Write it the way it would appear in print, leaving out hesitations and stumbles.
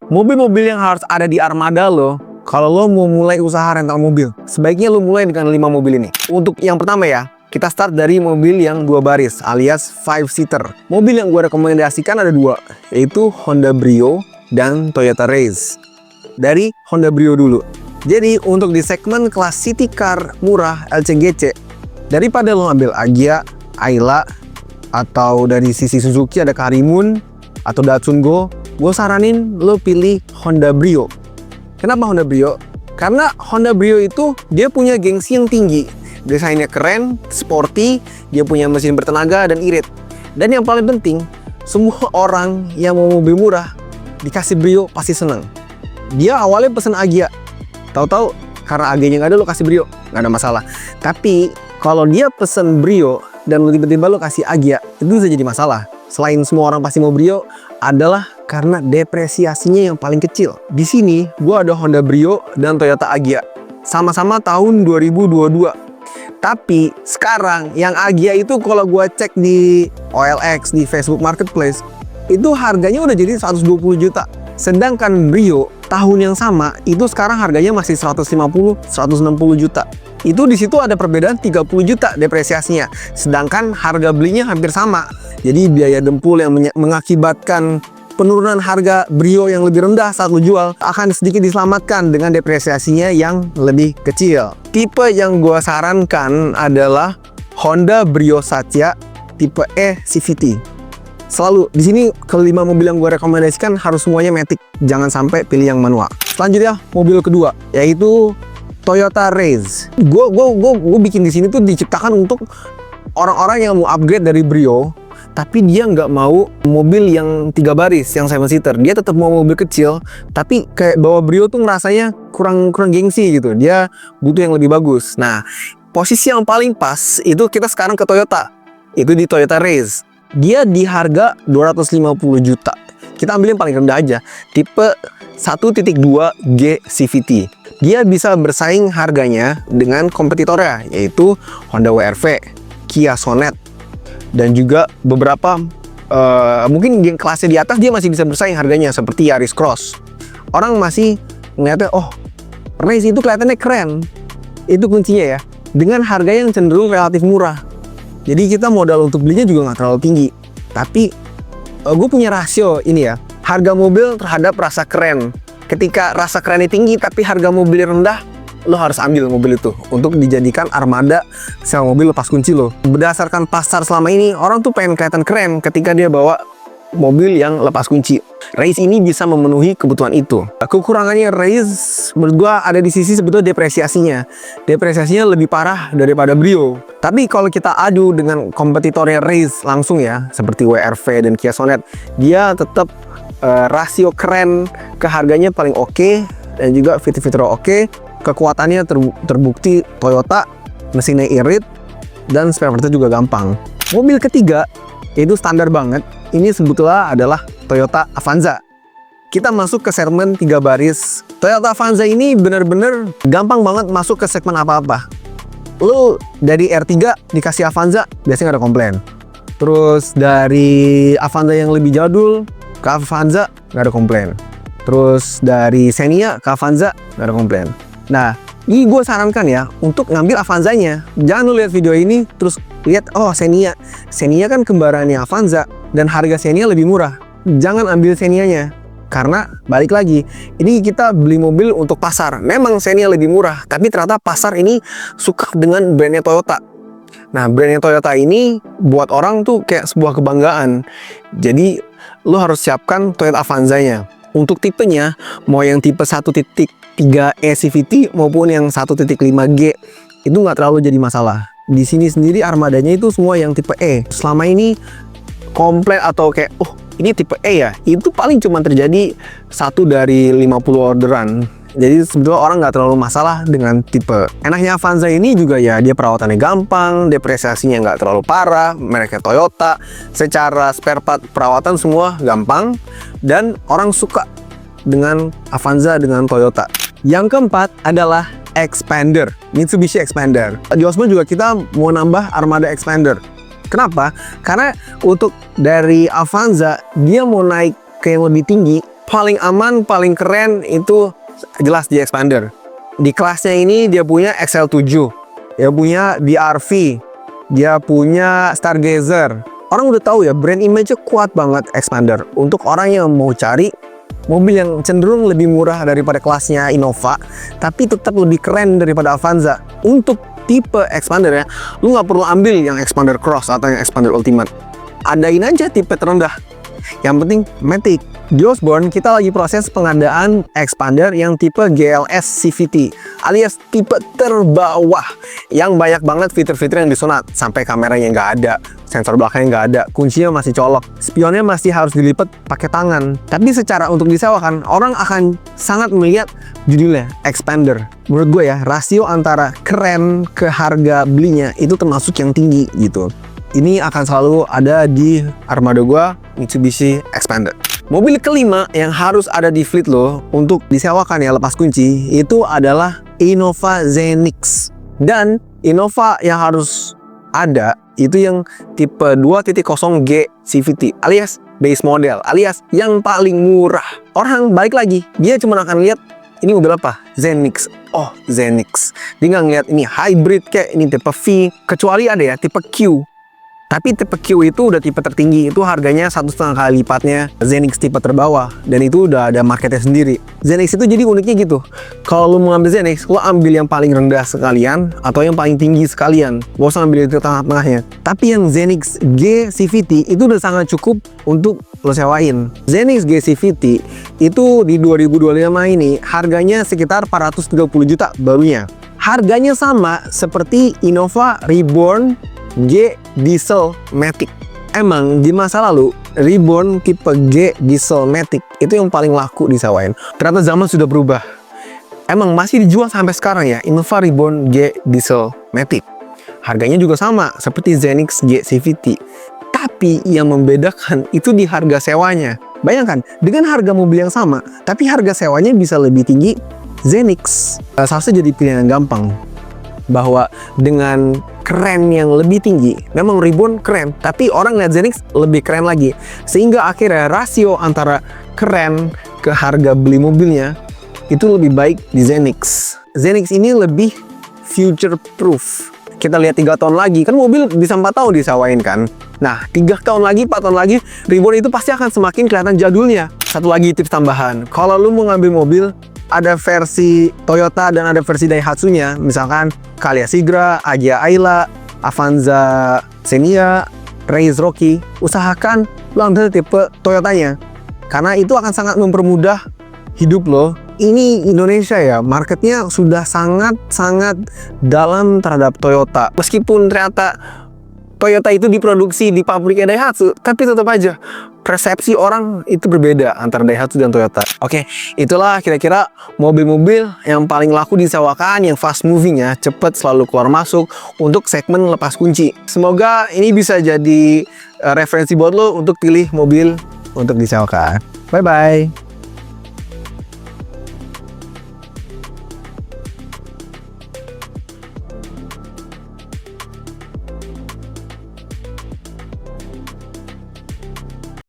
mobil-mobil yang harus ada di armada lo kalau lo mau mulai usaha rental mobil. Sebaiknya lo mulai dengan 5 mobil ini. Untuk yang pertama ya, kita start dari mobil yang 2 baris alias 5-seater. Mobil yang gue rekomendasikan ada 2, yaitu Honda Brio dan Toyota Raze. Dari Honda Brio dulu. Jadi untuk di segmen kelas city car murah LCGC, daripada lo ambil Agya, Ayla, atau dari sisi Suzuki ada Karimun atau Datsun Go, gue saranin lo pilih Honda Brio. Kenapa Honda Brio? Karena Honda Brio itu dia punya gengsi yang tinggi. Desainnya keren, sporty, dia punya mesin bertenaga dan irit. Dan yang paling penting, semua orang yang mau mobil murah dikasih Brio pasti seneng. Dia awalnya pesen Agya, tahu-tahu karena Agyanya nggak ada lo kasih Brio, nggak ada masalah. Tapi kalau dia pesen Brio dan tiba-tiba lo kasih Agya, itu bisa jadi masalah. Selain semua orang pasti mau Brio, adalah karena depresiasinya yang paling kecil. Di sini, gue ada Honda Brio dan Toyota Agya. Sama-sama tahun 2022. Tapi sekarang yang Agya itu kalau gue cek di OLX, di Facebook Marketplace, itu harganya udah jadi 120 juta. Sedangkan Brio tahun yang sama, itu sekarang harganya masih 150-160 juta. Itu di situ ada perbedaan 30 juta depresiasinya. Sedangkan harga belinya hampir sama. Jadi biaya dempul yang mengakibatkan penurunan harga Brio yang lebih rendah saat lo jual akan sedikit diselamatkan dengan depresiasinya yang lebih kecil. Tipe yang gue sarankan adalah Honda Brio Satya tipe E CVT. Selalu di sini kelima mobil yang gue rekomendasikan harus semuanya matic, jangan sampai pilih yang manual. Selanjutnya mobil kedua yaitu Toyota Raze. Gue bikin di sini tuh diciptakan untuk orang-orang yang mau upgrade dari Brio, tapi dia nggak mau mobil yang 3 baris, yang 7-seater. Dia tetap mau mobil kecil, tapi kayak bawa Brio tuh ngerasanya kurang gengsi gitu. Dia butuh yang lebih bagus. Nah, posisi yang paling pas itu kita sekarang ke Toyota. Itu di Toyota Raze. Dia di harga 250 juta. Kita ambil yang paling rendah aja, tipe 1.2G CVT. Dia bisa bersaing harganya dengan kompetitornya, yaitu Honda WRV, Kia Sonet, dan juga beberapa mungkin yang kelasnya di atas dia masih bisa bersaing harganya seperti Yaris Cross. Orang masih ngeliatnya, oh Raze itu kelihatannya keren. Itu kuncinya ya, dengan harga yang cenderung relatif murah. Jadi kita modal untuk belinya juga nggak terlalu tinggi. Tapi gue punya rasio ini ya, harga mobil terhadap rasa keren. Ketika rasa kerennya tinggi tapi harga mobil rendah, lo harus ambil mobil itu untuk dijadikan armada sewa mobil lepas kunci lo. Berdasarkan pasar selama ini, orang tuh pengen kelihatan keren ketika dia bawa mobil yang lepas kunci. Raze ini bisa memenuhi kebutuhan itu. Kekurangannya Raze menurut gua ada di sisi sebetulnya depresiasinya. Depresiasinya lebih parah daripada Brio. Tapi kalau kita adu dengan kompetitornya Raze langsung ya, seperti WRV dan Kia Sonet, dia tetap rasio keren ke harganya paling oke, dan juga fitur-fitur oke. Kekuatannya terbukti Toyota, mesinnya irit, dan spare partnya juga gampang. Mobil ketiga itu standar banget. Ini sebetulnya adalah Toyota Avanza. Kita masuk ke segmen 3 baris. Toyota Avanza ini bener-bener gampang banget masuk ke segmen apa-apa. Lo dari R3 dikasih Avanza, biasanya gak ada komplain. Terus dari Avanza yang lebih jadul ke Avanza, gak ada komplain. Terus dari Xenia ke Avanza, gak ada komplain. Nah, ini gue sarankan ya untuk ngambil Avanzanya. Jangan lu lihat video ini terus lihat, oh Xenia. Xenia kan kembarannya Avanza dan harga Xenia lebih murah. Jangan ambil Xenianya. Karena balik lagi, ini kita beli mobil untuk pasar. Memang Xenia lebih murah, tapi ternyata pasar ini suka dengan brandnya Toyota. Nah, brandnya Toyota ini buat orang tuh kayak sebuah kebanggaan. Jadi, lo harus siapkan Toyota Avanzanya. Untuk tipenya, mau yang tipe 1.3E CVT maupun yang 1.5G, itu nggak terlalu jadi masalah. Di sini sendiri armadanya itu semua yang tipe E. Selama ini komplain atau kayak, oh ini tipe E ya, itu paling cuma terjadi 1 dari 50 orderan. Jadi sebetulnya orang nggak terlalu masalah dengan tipe. Enaknya Avanza ini juga ya, dia perawatannya gampang, depresiasinya nggak terlalu parah, mereknya Toyota, secara spare part perawatan semua gampang, dan orang suka dengan Avanza dengan Toyota. Yang keempat adalah Xpander, Mitsubishi Xpander. Di Osmo juga kita mau nambah armada Xpander. Kenapa? Karena untuk dari Avanza, dia mau naik ke yang lebih tinggi, paling aman, paling keren itu jelas di Xpander. Di kelasnya ini dia punya XL7, dia punya DRV, dia punya Stargazer. Orang udah tahu ya, brand image-nya kuat banget Xpander. Untuk orang yang mau cari mobil yang cenderung lebih murah daripada kelasnya Innova, tapi tetap lebih keren daripada Avanza. Untuk tipe Xpander ya, lu nggak perlu ambil yang Xpander Cross atau yang Xpander Ultimate. Adain aja tipe terendah. Yang penting Matic. Di Osborne kita lagi proses pengadaan Xpander yang tipe GLS CVT alias tipe terbawah yang banyak banget fitur-fitur yang disunat, sampai kameranya nggak ada, sensor belakangnya nggak ada, kuncinya masih colok, spionnya masih harus dilipat pakai tangan. Tapi secara untuk disewakan, orang akan sangat melihat judulnya Xpander. Menurut gue ya, rasio antara keren ke harga belinya itu termasuk yang tinggi gitu. Ini akan selalu ada di armada gua, Mitsubishi Xpander. Mobil kelima yang harus ada di fleet lo untuk disewakan ya lepas kunci itu adalah Innova Zenix. Dan Innova yang harus ada itu yang tipe 2.0G CVT alias base model, alias yang paling murah. Orang balik lagi, dia cuma akan lihat ini mobil apa? Zenix. Oh, Zenix. Dia nggak ngeliat ini hybrid kayak ini tipe V, kecuali ada ya tipe Q. Tapi tipe Q itu udah tipe tertinggi, itu harganya 1,5 kali lipatnya Zenix tipe terbawah, dan itu udah ada marketnya sendiri. Zenix itu jadi uniknya gitu, kalau lu mau ambil Zenix, lo ambil yang paling rendah sekalian atau yang paling tinggi sekalian, gak usah ambil itu tengah-tengahnya. Tapi yang Zenix G CVT itu udah sangat cukup untuk lo sewain. Zenix G CVT itu di 2025 ini harganya sekitar 430 juta barunya. Harganya sama seperti Innova Reborn G Diesel Matic. Emang di masa lalu Reborn tipe G Diesel Matic itu yang paling laku disewain. Ternyata zaman sudah berubah. Emang masih dijual sampai sekarang ya Innova Reborn G Diesel Matic. Harganya juga sama seperti Zenix G CVT. Tapi yang membedakan itu di harga sewanya. Bayangkan, dengan harga mobil yang sama, tapi harga sewanya bisa lebih tinggi Zenix. Seharusnya jadi pilihan yang gampang. Bahwa dengan keren yang lebih tinggi, memang Reborn keren, tapi orang lihat Zenix lebih keren lagi, sehingga akhirnya rasio antara keren ke harga beli mobilnya itu lebih baik di Zenix. Zenix ini lebih future proof. Kita lihat 3 tahun lagi, kan mobil bisa 4 tahun disewain kan. Nah 3 tahun lagi, 4 tahun lagi, Reborn itu pasti akan semakin kelihatan jadulnya. Satu lagi tips tambahan, kalau lu mau ngambil mobil, ada versi Toyota dan ada versi Daihatsu-nya, misalkan Calya Sigra, Agya Ayla, Avanza Xenia, Race Rocky. Usahakan lo ambil tipe Toyotanya, karena itu akan sangat mempermudah hidup lo. Ini Indonesia ya, marketnya sudah sangat dalam terhadap Toyota. Meskipun ternyata Toyota itu diproduksi di pabriknya Daihatsu, tapi tetap aja persepsi orang itu berbeda antara Daihatsu dan Toyota. Oke, itulah kira-kira mobil-mobil yang paling laku disewakan, yang fast moving ya, cepet selalu keluar masuk untuk segmen lepas kunci. Semoga ini bisa jadi referensi buat lo untuk pilih mobil untuk disewakan. Bye-bye.